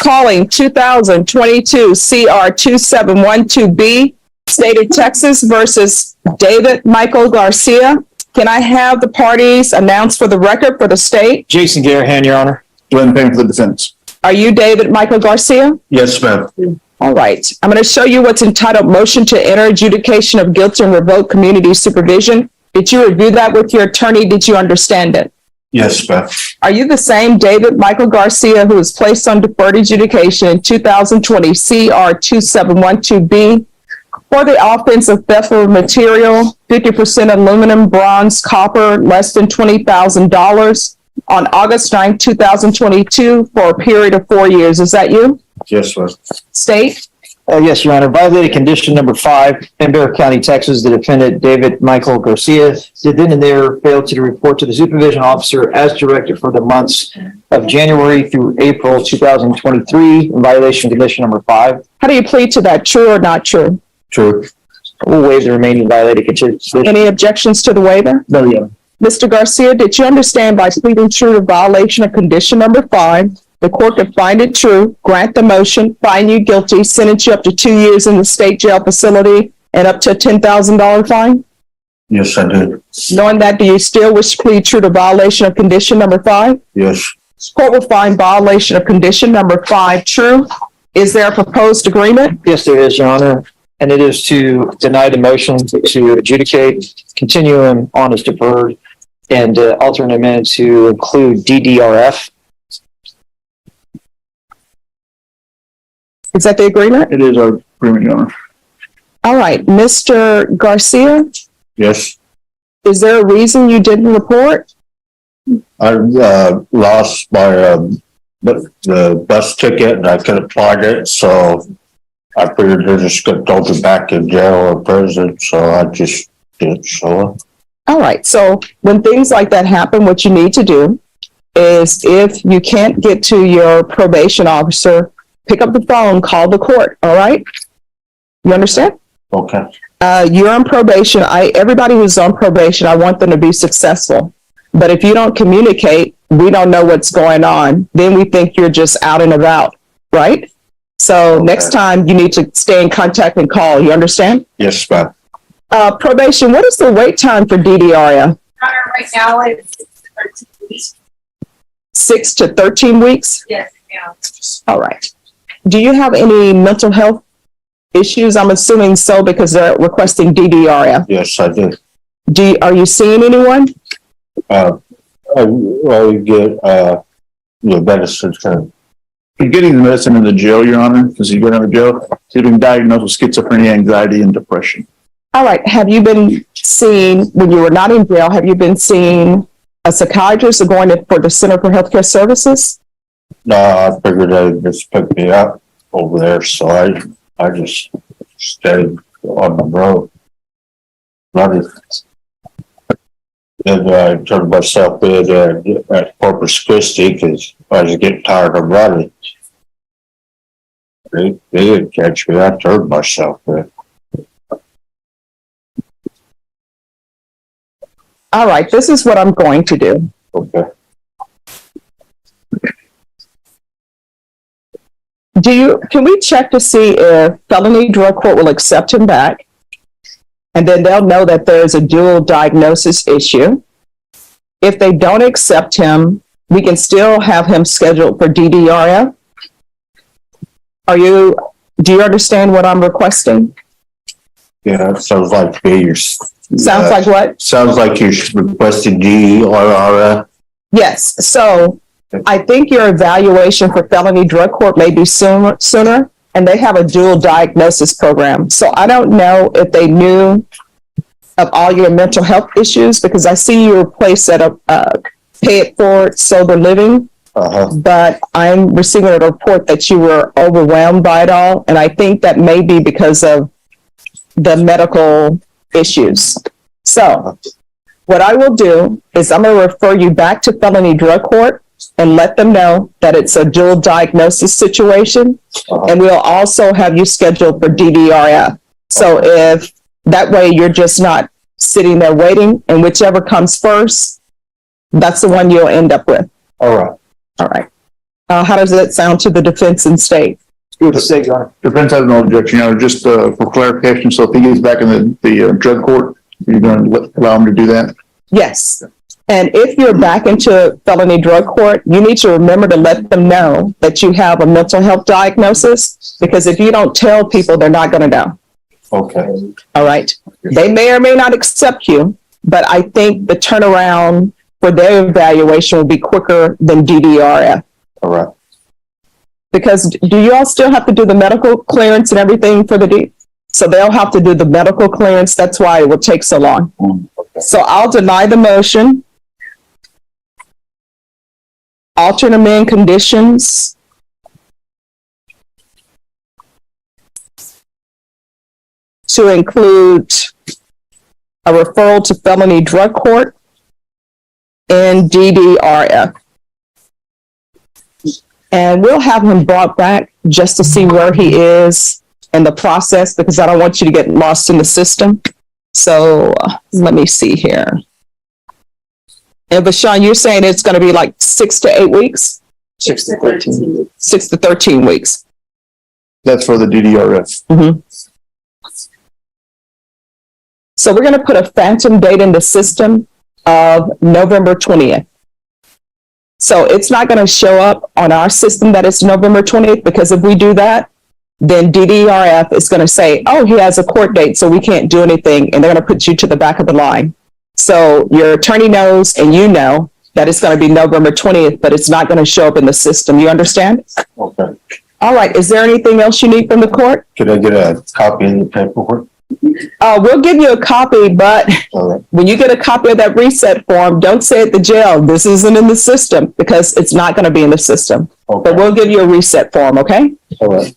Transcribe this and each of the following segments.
calling 2022 CR 2712B, State of Texas versus David Michael Garcia. Can I have the parties announced for the record for the state? Jason Garahan, Your Honor. Glenn Payne for the defense. Are you David Michael Garcia? Yes, ma'am. All right. I'm going to show you what's entitled Motion to Enter Adjudication of Guilt and Revoke Community Supervision. Did you review that with your attorney? Did you understand it? Yes, ma'am. Are you the same David Michael Garcia who was placed on deferred adjudication in 2020 CR 2712B for the offense of theft of material, 50% aluminum, bronze, copper, less than $20,000 on August 9, 2022 for a period of 4 years? Is that you? Yes, ma'am. State? Yes, Your Honor. Violated condition number 5 in Bear County, Texas. The defendant, David Michael Garcia, did then and there fail to report to the supervision officer as directed for the months of January through April 2023 in violation condition number 5. How do you plead to that? True or not true? True. We'll waive the remaining violated condition. Any objections to the waiver? No, Your Honor. Mr. Garcia, did you understand by pleading true to violation of condition number 5, the court could find it true, grant the motion, find you guilty, sentence you up to 2 years in the state jail facility, and up to a $10,000 fine? Yes, I did. Knowing that, do you still wish to plead true to violation of condition number 5? Yes. Court will find violation of condition number 5 true. Is there a proposed agreement? Yes, there is, Your Honor. And it is to deny the motion to adjudicate, continue him on as deferred, and alternate amendment to include DDRF. Is that the agreement? It is our agreement, Your Honor. All right, Mr. Garcia, Yes. is there a reason you didn't report? I lost my the bus ticket and I couldn't find it, so I figured they're just going to throw me back in jail or prison, so I just didn't show up. All right, so when things like that happen, what you need to do is if you can't get to your probation officer, pick up the phone, call the court, all right? You understand? Okay. You're on probation. Everybody who's on probation, I want them to be successful. But if you don't communicate, we don't know what's going on. Then we think you're just out and about, right? So next time you need to stay in contact and call. You understand? Yes, ma'am. Probation, what is the wait time for DDRF? Right now it's 13 weeks. 6 to 13 weeks? Yes, yeah. All right. Do you have any mental health issues? I'm assuming so because they're requesting DDRF. Yes, I did. Are you seeing anyone? I get the medicine. You're getting the medicine in the jail, Your Honor, because you get out of jail. You've been diagnosed with schizophrenia, anxiety, and depression. All right. Have you been seen, when you were not in jail, have you been seeing a psychiatrist or going for the Center for Healthcare Services? No, I figured they'd just pick me up over there, so I just stayed on the road. Running. And I turned myself in at Corpus Christi because I was getting tired of running. They didn't catch me. I turned myself in. All right. This is what I'm going to do. Okay. Can we check to see if felony drug court will accept him back? And then they'll know that there's a dual diagnosis issue. If they don't accept him, we can still have him scheduled for DDRF. Do you understand what I'm requesting? Yeah, it sounds like you're. Sounds like what? Sounds like you're requesting DERF. Yes. So I think your evaluation for felony drug court may be sooner, and they have a dual diagnosis program. So I don't know if they knew of all your mental health issues, because I see you were placed at a pay it forward sober living, but I'm receiving a report that you were overwhelmed by it all. And I think that may be because of the medical issues. So what I will do is I'm going to refer you back to felony drug court and let them know that it's a dual diagnosis situation. And we'll also have you scheduled for DDRF. So if that way you're just not sitting there waiting, and whichever comes first, that's the one you'll end up with. All right. All right. How does that sound to the defense and state? Good to say, Your Honor. Defense has no objection, Your Honor, just, for clarification, so if he gets back in the drug court, you're going to allow him to do that? Yes. And if you're back into felony drug court, you need to remember to let them know that you have a mental health diagnosis, because if you don't tell people, they're not going to know. Okay. All right. They may or may not accept you, but I think the turnaround for their evaluation will be quicker than DDRF. All right. Because do you all still have to do the medical clearance and everything for the D? So they'll have to do the medical clearance. That's why it will take so long. Okay. So I'll deny the motion. Alter and amend conditions. To include a referral to felony drug court and DDRF. And we'll have him brought back just to see where he is in the process, because I don't want you to get lost in the system. So let me see here. And Bashan, you're saying it's going to be like 6 to 8 weeks? 6 to 13. 6 to 13 weeks. That's for the DDRF. So we're going to put a phantom date in the system of November 20th. So it's not going to show up on our system that it's November 20th, because if we do that, then DDRF is going to say, oh, he has a court date, so we can't do anything. And they're going to put you to the back of the line. So your attorney knows, and you know that it's going to be November 20th, but it's not going to show up in the system. You understand? Okay. All right. Is there anything else you need from the court? Could I get a copy of the paperwork? We'll give you a copy, but All right. when you get a copy of that reset form, don't say at the jail, this isn't in the system, because it's not going to be in the system. Okay. But we'll give you a reset form, okay? All right.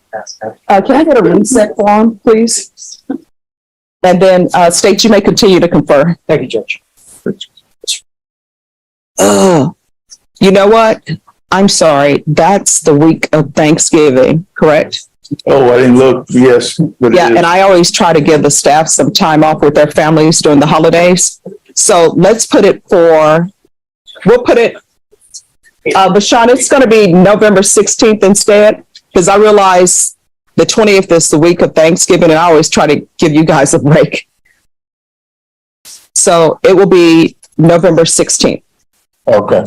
Can I get a reset form, please? And then, state you may continue to confer. Thank you, Judge. You know what? I'm sorry. That's the week of Thanksgiving, correct? Oh, I didn't look, yes. But Yeah, it is. and I always try to give the staff some time off with their families during the holidays. So let's put it we'll put it, Bashan, it's going to be November 16th instead, because I realize the 20th is the week of Thanksgiving, and I always try to give you guys a break. So it will be November 16th. Okay.